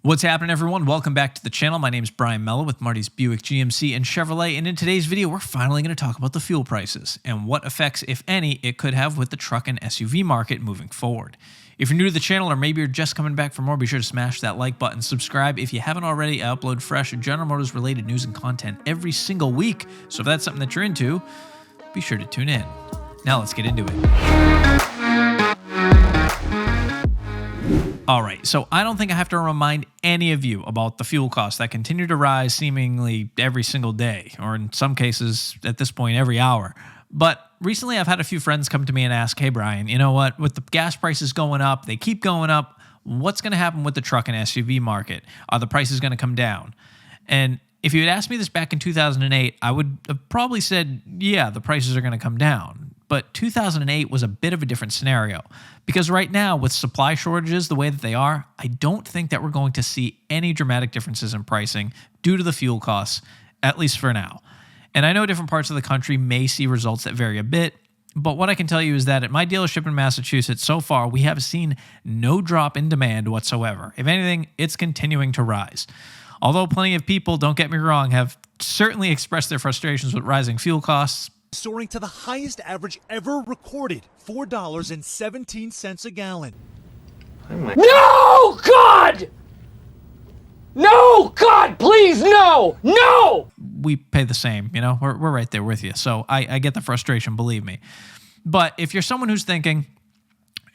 What's happening, everyone? Welcome back to the channel. My name is Brian Mello with Marty's Buick GMC and Chevrolet, and in today's video, we're finally going to talk about the fuel prices and what effects, if any, it could have with the truck and SUV market moving forward. If you're new to the channel or maybe you're just coming back for more, be sure to smash that like button, subscribe. If you haven't already, I upload fresh General Motors related news and content every single week, so if that's something that you're into, be sure to tune in. Now let's get into it. All right, so I don't think I have to remind any of you about the fuel costs that continue to rise seemingly every single day, or in some cases at this point every hour. But recently I've had a few friends come to me and ask, hey Brian, you know what, with the gas prices going up, they keep going up, what's going to happen with the truck and SUV market? Are the prices going to come down? And if you had asked me this back in 2008, I would have probably said, yeah, the prices are going to come down. But 2008 was a bit of a different scenario because right now with supply shortages the way that they are, I don't think that we're going to see any dramatic differences in pricing due to the fuel costs, at least for now. And I know different parts of the country may see results that vary a bit, but what I can tell you is that at my dealership in Massachusetts, so far, we have seen no drop in demand whatsoever. If anything, it's continuing to rise. Although plenty of people, don't get me wrong, have certainly expressed their frustrations with rising fuel costs, soaring to the highest average ever recorded, $4.17 a gallon. No, God! No, God, please, no! No! We pay the same, you know, we're right there with you. So I get the frustration, believe me. But if you're someone who's thinking,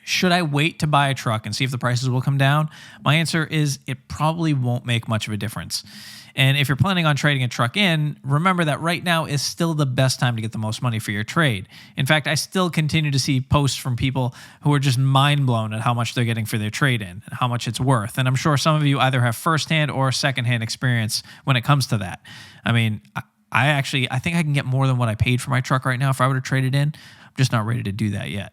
should I wait to buy a truck and see if the prices will come down? My answer is it probably won't make much of a difference. And if you're planning on trading a truck in, remember that right now is still the best time to get the most money for your trade. In fact, I still continue to see posts from people who are just mind blown at how much they're getting for their trade in and how much it's worth. And I'm sure some of you either have firsthand or secondhand experience when it comes to that. I mean, I think I can get more than what I paid for my truck right now if I were to trade it in. I'm just not ready to do that yet.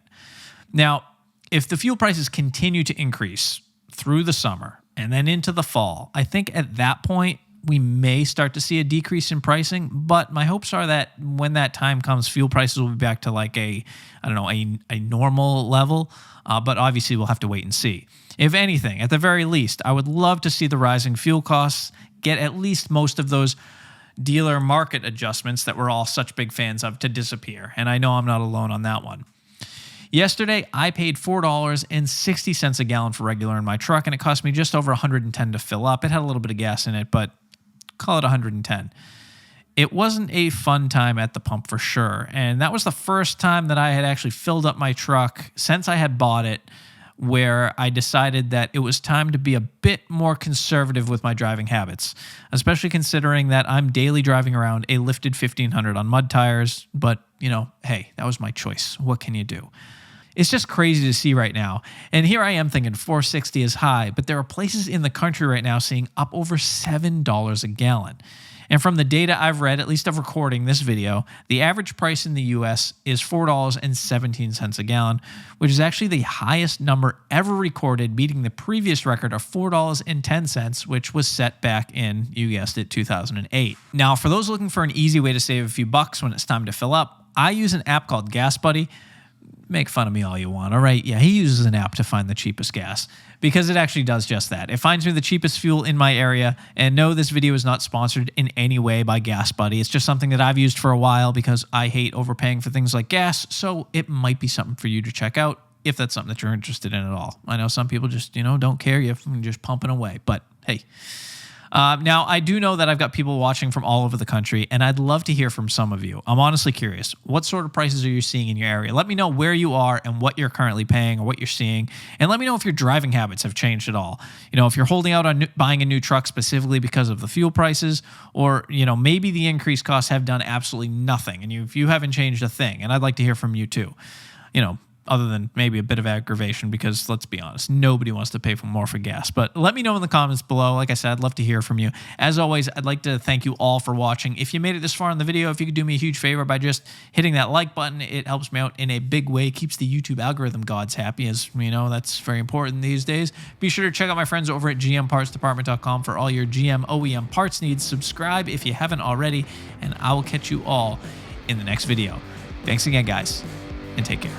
Now, if the fuel prices continue to increase through the summer and then into the fall, I think at that point, we may start to see a decrease in pricing, but my hopes are that when that time comes, fuel prices will be back to like a normal level, but obviously we'll have to wait and see. If anything, at the very least, I would love to see the rising fuel costs get at least most of those dealer market adjustments that we're all such big fans of to disappear, and I know I'm not alone on that one. Yesterday, I paid $4.60 a gallon for regular in my truck, and it cost me just over $110 to fill up. It had a little bit of gas in it, but call it $110. It wasn't a fun time at the pump for sure, and that was the first time that I had actually filled up my truck since I had bought it, where I decided that it was time to be a bit more conservative with my driving habits, especially considering that I'm daily driving around a lifted 1500 on mud tires, but, you know, hey, that was my choice. What can you do? It's just crazy to see right now. And here I am thinking 460 is high, but there are places in the country right now seeing up over $7 a gallon. And from the data I've read, at least of recording this video, the average price in the US is $4.17 a gallon, which is actually the highest number ever recorded, beating the previous record of $4.10, which was set back in, you guessed it, 2008. Now, for those looking for an easy way to save a few bucks when it's time to fill up, I use an app called Gas Buddy. Make fun of me all you want, all right? Yeah, he uses an app to find the cheapest gas because it actually does just that. It finds me the cheapest fuel in my area, and no, this video is not sponsored in any way by Gas Buddy. It's just something that I've used for a while because I hate overpaying for things like gas, so it might be something for you to check out if that's something that you're interested in at all. I know some people just, don't care. You're just pumping away, but hey. Now, I do know that I've got people watching from all over the country, and I'd love to hear from some of you. I'm honestly curious. What sort of prices are you seeing in your area? Let me know where you are and what you're currently paying or what you're seeing, and let me know if your driving habits have changed at all. If you're holding out on buying a new truck specifically because of the fuel prices, or, maybe the increased costs have done absolutely nothing, and you haven't changed a thing, and I'd like to hear from you too. Other than maybe a bit of aggravation because, let's be honest, nobody wants to pay more for gas. But let me know in the comments below. Like I said, I'd love to hear from you. As always, I'd like to thank you all for watching. If you made it this far in the video, if you could do me a huge favor by just hitting that like button, it helps me out in a big way, keeps the YouTube algorithm gods happy, as you know, that's very important these days. Be sure to check out my friends over at gmpartsdepartment.com for all your GM OEM parts needs. Subscribe if you haven't already, and I will catch you all in the next video. Thanks again, guys, and take care.